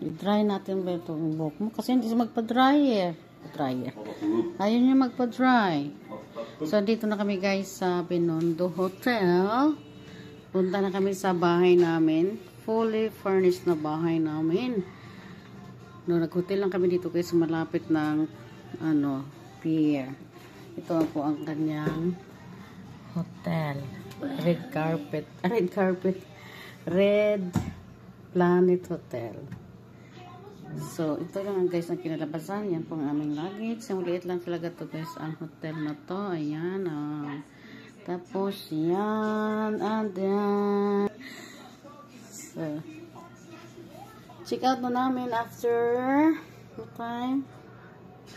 I-dry natin ba itong buhok mo? Kasi hindi siya magpa-dryer. Ayaw niya magpa-dry. So, dito na kami guys sa Binondo Hotel. Punta na kami sa bahay namin. Fully furnished na bahay namin. No, nag-hotel lang kami dito guys, malapit ng pier. Ito po ang kanyang hotel. Red Planet Hotel. So, ito lang guys ang kinalabasan. Yan po ang aming luggage. Yung liit lang talaga to guys ang hotel na to. Ayan. Tapos, yan. And yan. So, check out na namin after what time?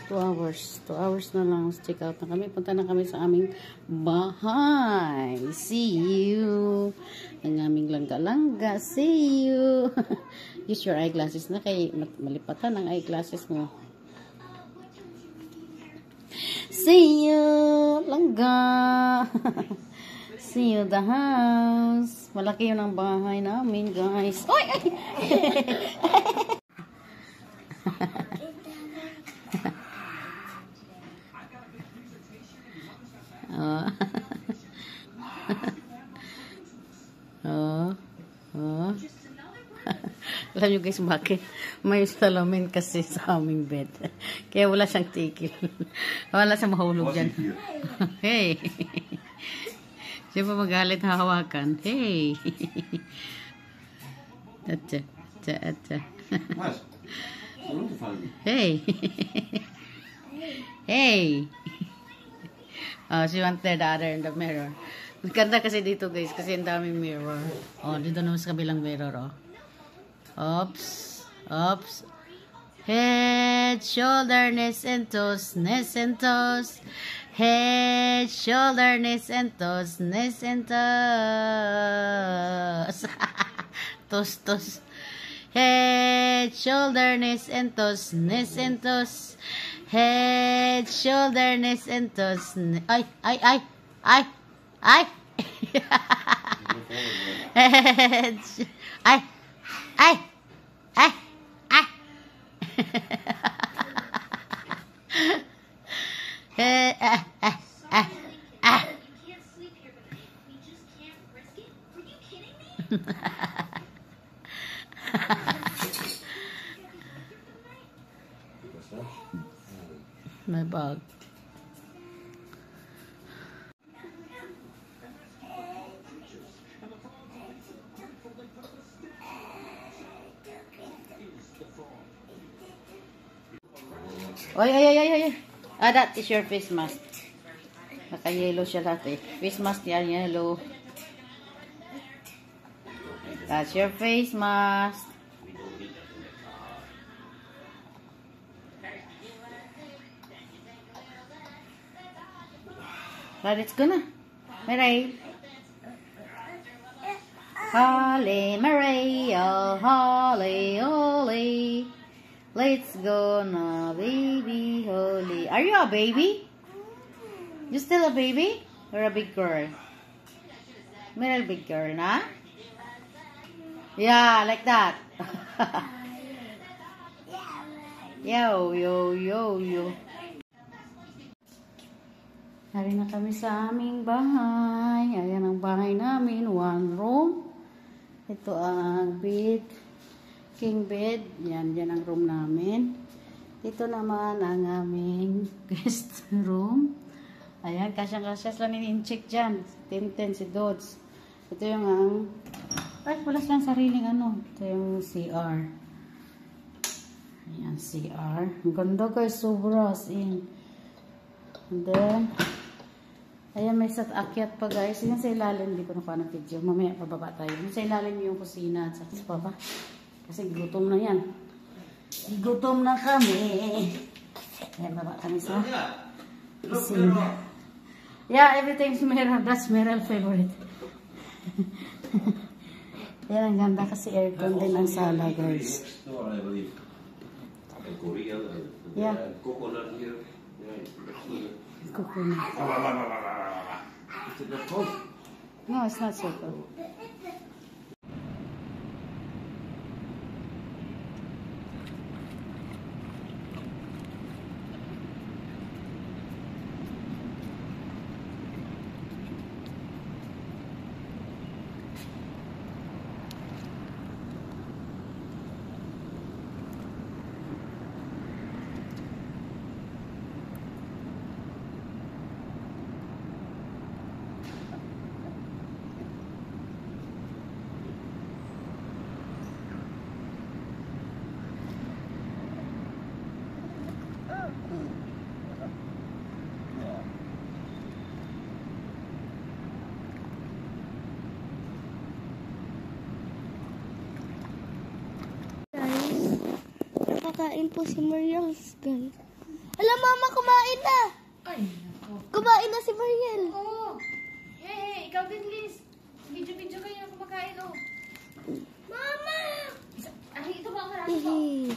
2 hours. 2 hours na lang. Check out na kami. Punta na kami sa aming bahay. See you. Ang aming langga-langga. See you. Use your eyeglasses na kay malipatan ang eyeglasses mo. See you. Langga. See you the house. Malaki yun ang bahay namin guys. Oy! Alam nyo guys bakit? May salamin kasi sa aming bed. Kaya wala siyang tigil. Wala siyang mahulog dyan. Hey! Siya pa magalit hahawakan. Hey! Atcha. Hey! Hey! Oh, she wanted the other in the mirror. Maganda kasi dito guys, kasi ang daming mirror. Oh, dito naman sa kabilang mirror, oh. Oops. Head, shoulder, knees and toes, knees and toes. Head, shoulder, knees and toes, knees and toes. Toes. Head, shoulder, knees and toes, knees and toes. Head, shoulder, knees and toes. Ay. Head, ay. My bag. Oy. That is your face mask. Naka-yellow siya dati. Face mask yan, yellow. That's your face mask. Let's go na. Maray. Holly, Maray. Oh, Holly. Let's go na, baby Holly. Are you a baby? You still a baby? Or a big girl? Meron big girl na? Yeah, like that. Yo. Hari na kami sa aming bahay. Ayan ang bahay namin. 1 room. Ito ang bed. King bed. Yan ang room namin. Dito naman ang aming guest room. Ayan, kasyang-kasya sila in-check dyan. 10-10 si Dodds. Ito yung wala silang sariling Ito yung CR. Ayan, CR. Ang ganda guys, sobra as in. And then, ayan, may akyat pa guys. Yan sa ilalim, hindi ko nakuha ng video. Mamaya pababa tayo. Yan sa ilalim yung kusina at sa baba. Kasi gutom na yan. Gutom na kami. Ayan, baba kami sa kusina. Yeah, everything's Meryl. That's Meryl's favorite. Yan, ang ganda kasi aircon din ang sala, guys. Yeah. Coconut. No, it's not so cold. Kakain po si Mariel, guys. Hala, mama, kumain na. Ay, nako. Kumain na si Mariel. Oo. Hey, ikaw din, Liz. Video-video kayo kumakain, oh. Mama! Ay, ito ba ang marami ko? Hehe.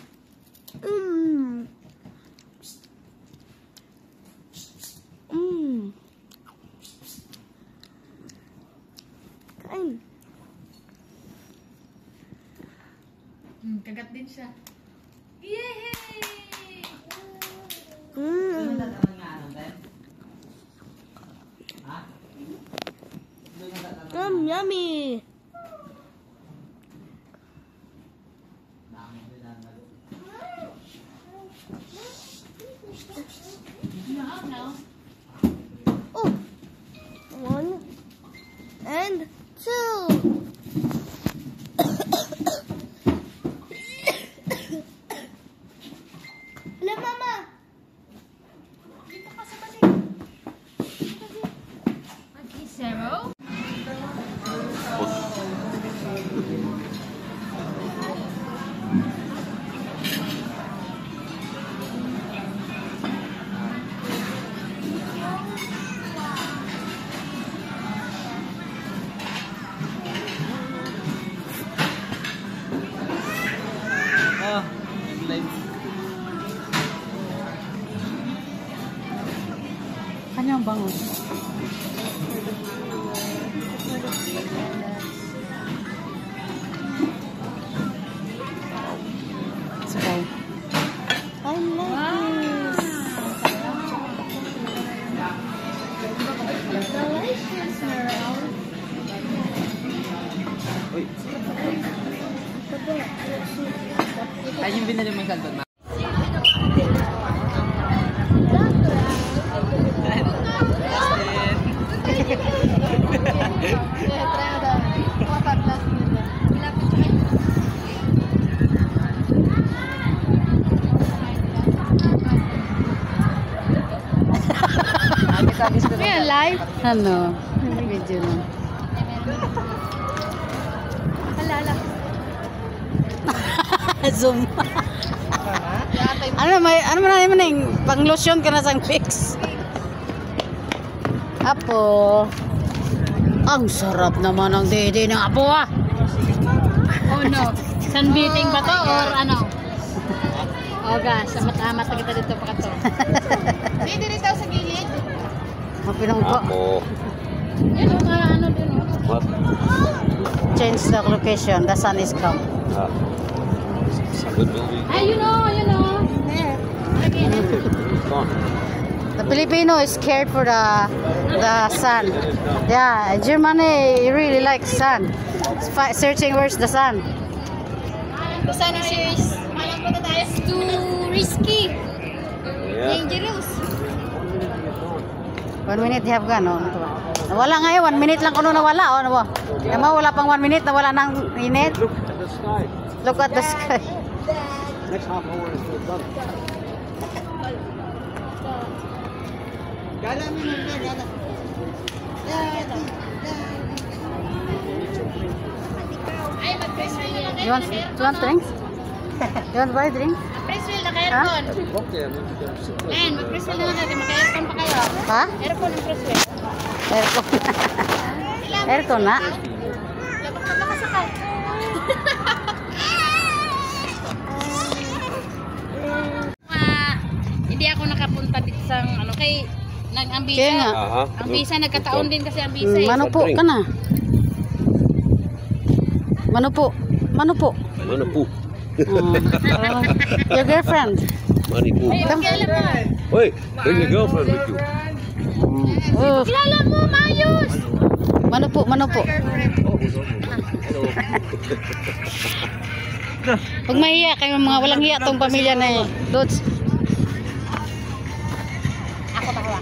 Mmm. Mmm. Kain. Kagat din siya. Yay! Mmm. Yummy. Oh. 1 and 2. Hello, Mama. Dito ka sa balik. Okay, Zero. Kanyang bangon. Let's go. I like this. Delicious, Meryl. Ay, yung binili mo yung kalbon, ma. Real life. Ano? Video na. Halala. Zoom. Ano man yung pang lotion ka na sang fix. Apo. Ang sarap naman ng dede ng apo ah. Oh no. Sunbeating ba to or ano? Oh gosh, amat-amat na kita dito pa to. Hindi dito sa gilid. Mapinangko. Yan yung mga ano din. What? Change the location. The sun is come. It's a good movie. Ay, you know. There. Gone. The Filipino is scared for the sun. Yeah, Germany really likes sun. Searching where's the sun. The sun is it's too risky. Yeah. Dangerous. 1 minute have gone. No? Nawala nga yun. 1 minute lang kuno nawala. O, ano ba? Tama, wala pang 1 minute. Nawala ng init. Look at the sky. Look at the sky. Next half hour is still done. Ay, mag-press reel na lang kayo. You want drinks? You want buy drink? Press reel na kayo, aircon. Okay, I mean, you can sit there. Ayan, mag-press reel na lang natin. Maka-aircon pa kayo. Ha? Aircon ang press reel. Aircon. Aircon na. Labak na makasakal. Hindi ako nakapunta dito sa ano kay nag-ambisa. Kaya nga. Ang visa nagkataon din kasi ang visa. Manupo ka na. Manupo. Manupo. Mana po? Your girlfriend. Money po. Come. Wait, bring your girlfriend with you. Oh, Kilala mo, Mayus! manupo, manupo. Huwag mahiya kayo mga walang hiya tong pamilya na eh. Dots. Ako tawa.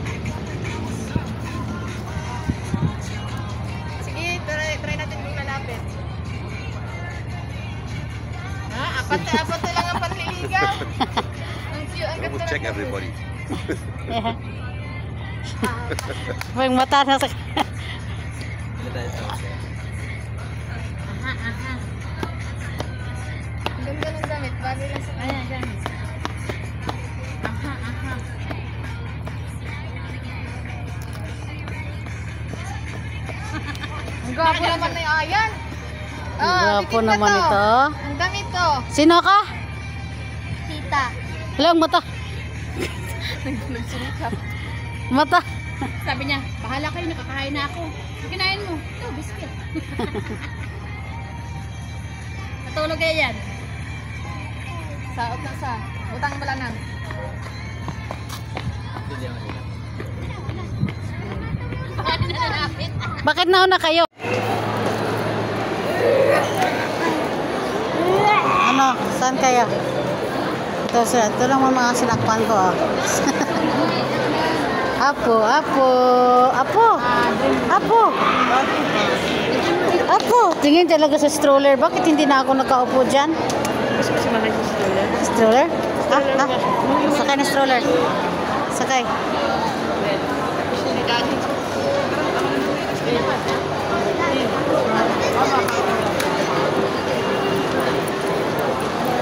Sige, try natin kung lalapit. Ha? Apat na lang ang panliligaw. Ang cute, ang We'll ganda check ng- everybody. Yeah. Huwag mata na sa... Ang ganda ng damit. Bagay lang sa kanya. Ayan. Aha, aha. Ang gwapo naman na yung ayan. Gwapo naman ito. Ang damit to. Sino ka? Tita. Lang mata. Nagsunikap. Mata. Sabi niya, bahala kayo, nakakahain na ako. Kinain mo. Ito, biscuit. Natulog kayo yan. Saot na sa. Utang malanan. Bakit nauna kayo? Ano? Saan kayo? Ito lang mga sinakpan ko. Oh. Apo. Tingin talaga sa stroller. Bakit hindi na ako nakaupo dyan? Gusto ko sumakay sa stroller. Stroller? Sakay na stroller. Sakay.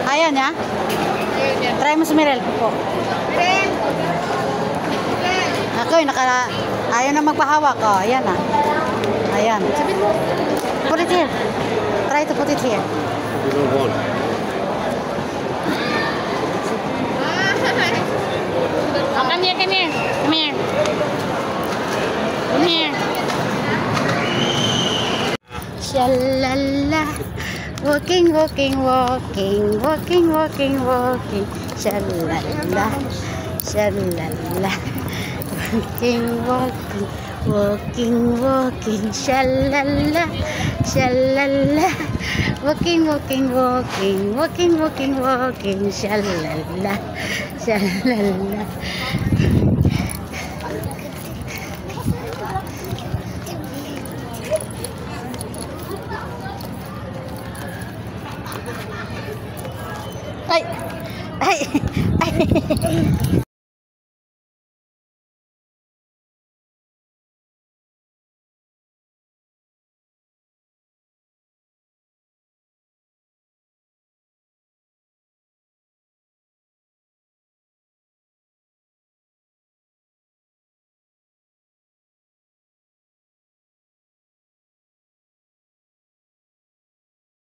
Ayaw niya? Try mo si Mirel. Po. Ako ayaw na magpahawak. Oh, ayan na. Ayan. Put it here. Try to put it here. You don't want. Oh, come here. Come here. Shalala. Walking. Shalala. Walking. Shalala. Walking. Shalala. Ay.